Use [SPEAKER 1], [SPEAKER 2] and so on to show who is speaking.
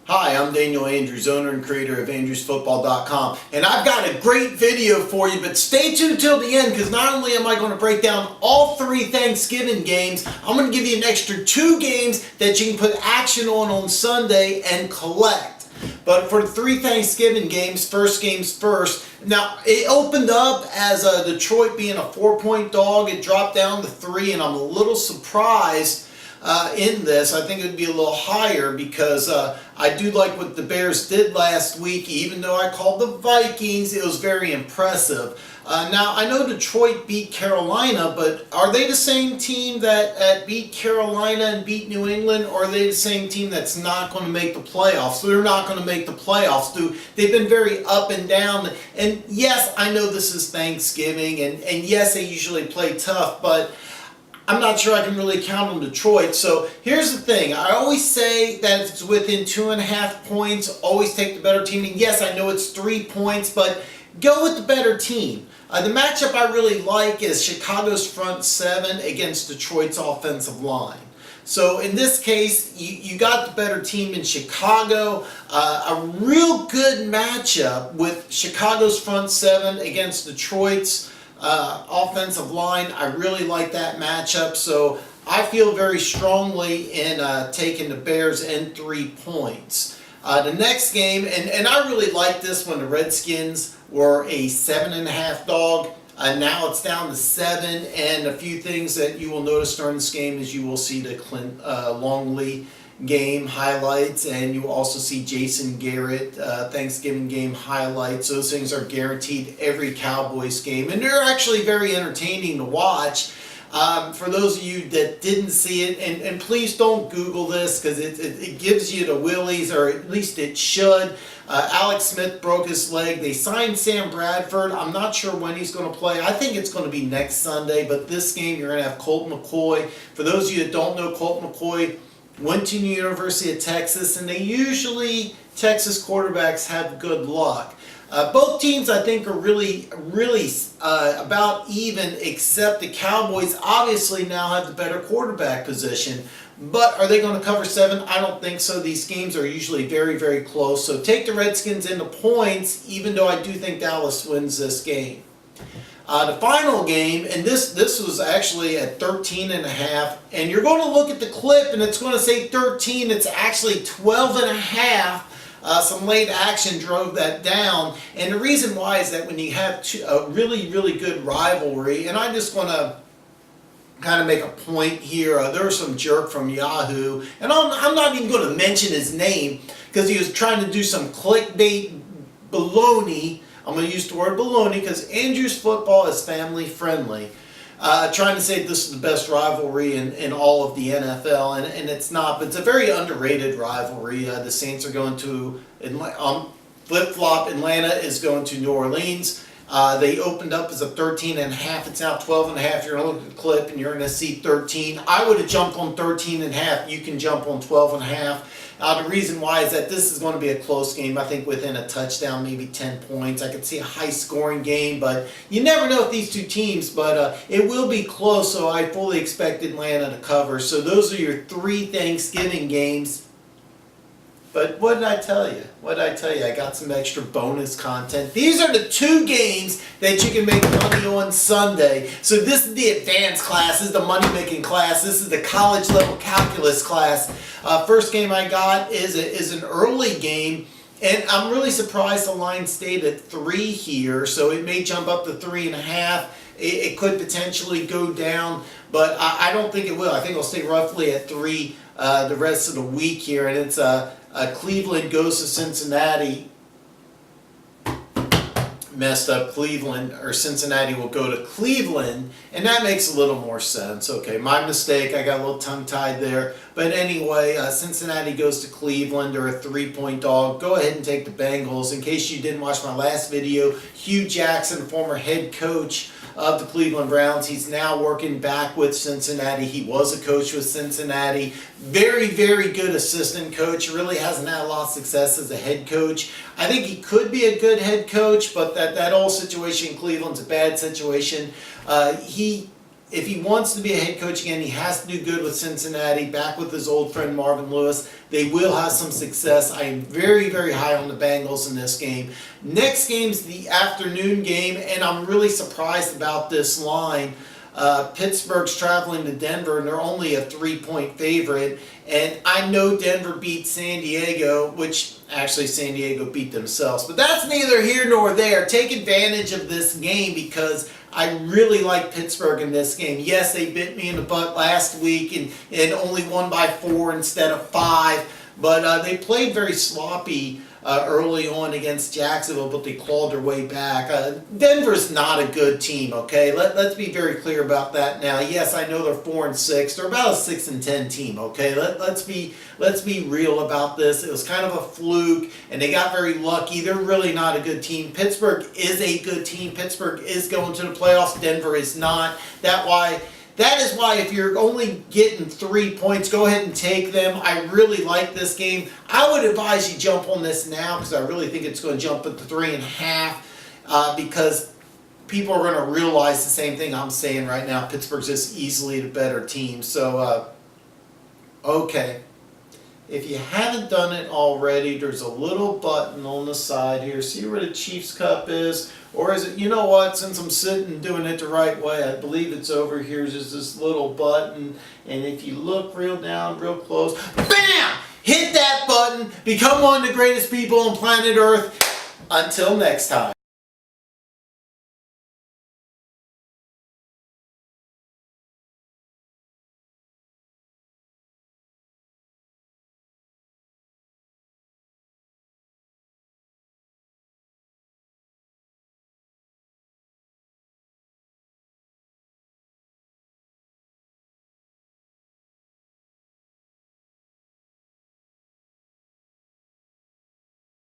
[SPEAKER 1] Hi, I'm Daniel Andrews, owner and creator of AndrewsFootball.com, and I've got a great video for you, but stay tuned till the end because not only am I going to break down all three Thanksgiving games, I'm going to give you an extra 2 games that you can put action on Sunday and collect. But for the 3 Thanksgiving games, first games first. Now, it opened up as Detroit being a 4-point dog. It dropped down to 3, and I'm a little surprised in this. I think it would be a little higher because I do like what the Bears did last week. Even though I called the Vikings, it was very impressive. Now, I know Detroit beat Carolina, but are they the same team that beat Carolina and beat New England, or are they the same team that's not going to make the playoffs? They're not going to make the playoffs. They've been very up and down. And yes, I know this is Thanksgiving, and yes, they usually play tough, but I'm not sure I can really count on Detroit. So here's the thing. I always say that if it's within 2.5 points, always take the better team. And yes, I know it's 3 points, but go with the better team. The matchup I really like is Chicago's front 7 against Detroit's offensive line. So in this case, you got the better team in Chicago. A real good matchup with Chicago's front 7 against Detroit's offensive line. I really like that matchup, so I feel very strongly in taking the Bears and 3 points. The next game, and I really like this when the Redskins were a 7.5 dog. Now it's down to 7, and a few things that you will notice during this game is you will see the Clint Longley game highlights, and you will also see Jason Garrett Thanksgiving game highlights. Those things are guaranteed every Cowboys game, and they're actually very entertaining to watch. For those of you that didn't see it, and please don't Google this because it gives you the willies, or at least it should. Alex Smith broke his leg. They signed Sam Bradford. I'm not sure when he's going to play. I think it's going to be next Sunday, but this game you're going to have Colt McCoy. For those of you that don't know, Colt McCoy went to the University of Texas, and Texas quarterbacks have good luck. Both teams, I think, are really about even, except the Cowboys obviously now have the better quarterback position. But are they going to cover 7? I don't think so. These games are usually very, very close. So take the Redskins into points, even though I do think Dallas wins this game. The final game, and this was actually at 13.5, and you're going to look at the clip, and it's going to say 13. It's actually 12.5. Some late action drove that down, and the reason why is that when you have a really, really good rivalry, and I'm just going to kind of make a point here. There was some jerk from Yahoo, and I'm not even going to mention his name because he was trying to do some clickbait baloney. I'm going to use the word baloney because Andrews Football is family friendly. Trying to say this is the best rivalry in all of the NFL, and it's not, but it's a very underrated rivalry. The Saints are going to flip-flop. Atlanta is going to New Orleans. They opened up as a 13.5. It's now 12.5. You're going to look at the clip and you're going to see 13. I would have jumped on 13.5. You can jump on 12.5. The reason why is that this is going to be a close game. I think within a touchdown, maybe 10 points. I could see a high-scoring game, but you never know with these two teams. But it will be close, so I fully expect Atlanta to cover. So those are your 3 Thanksgiving games. But what did I tell you? What did I tell you? I got some extra bonus content. These are the 2 games that you can make money on Sunday. So this is the advanced class. This is the money-making class. This is the college-level calculus class. First game I got is an early game. And I'm really surprised the line stayed at 3 here. So it may jump up to 3.5. It could potentially go down. But I don't think it will. I think it'll stay roughly at 3 the rest of the week here. And it's Cleveland goes to Cincinnati. Messed up. Cleveland, or Cincinnati will go to Cleveland, and that makes a little more sense. Okay, my mistake. I got a little tongue-tied there. But anyway, Cincinnati goes to Cleveland. They're a 3-point dog. Go ahead and take the Bengals. In case you didn't watch my last video, Hugh Jackson, former head coach of the Cleveland Browns. He's now working back with Cincinnati. He was a coach with Cincinnati. Very, very good assistant coach. Really hasn't had a lot of success as a head coach. I think he could be a good head coach, but that whole situation in Cleveland's a bad situation. He if he wants to be a head coach again, he has to do good with Cincinnati, back with his old friend Marvin Lewis. They will have some success. I am very, very high on the Bengals in this game. Next game's the afternoon game, and I'm really surprised about this line. Pittsburgh's traveling to Denver, and they're only a 3-point favorite. And I know Denver beat San Diego, which actually San Diego beat themselves. But that's neither here nor there. Take advantage of this game because I really like Pittsburgh in this game. Yes, they bit me in the butt last week and only won by 4 instead of 5. But they played very sloppy early on against Jacksonville, but they clawed their way back. Denver's not a good team, okay? Let's be very clear about that now. Yes, I know they're 4-6. They're about a 6-10 team, okay? Let's be real about this. It was kind of a fluke, and they got very lucky. They're really not a good team. Pittsburgh is a good team. Pittsburgh is going to the playoffs. Denver is not. That is why if you're only getting 3 points, go ahead and take them. I really like this game. I would advise you jump on this now because I really think it's going to jump up to 3.5 because people are going to realize the same thing I'm saying right now. Pittsburgh's just easily the better team. So, okay. If you haven't done it already, there's a little button on the side here. See where the Chiefs Cup is? Or is it, you know what, since I'm sitting doing it the right way, I believe it's over here. There's this little button. And if you look real down, real close, BAM! Hit that button. Become one of the greatest people on planet Earth. Until next time.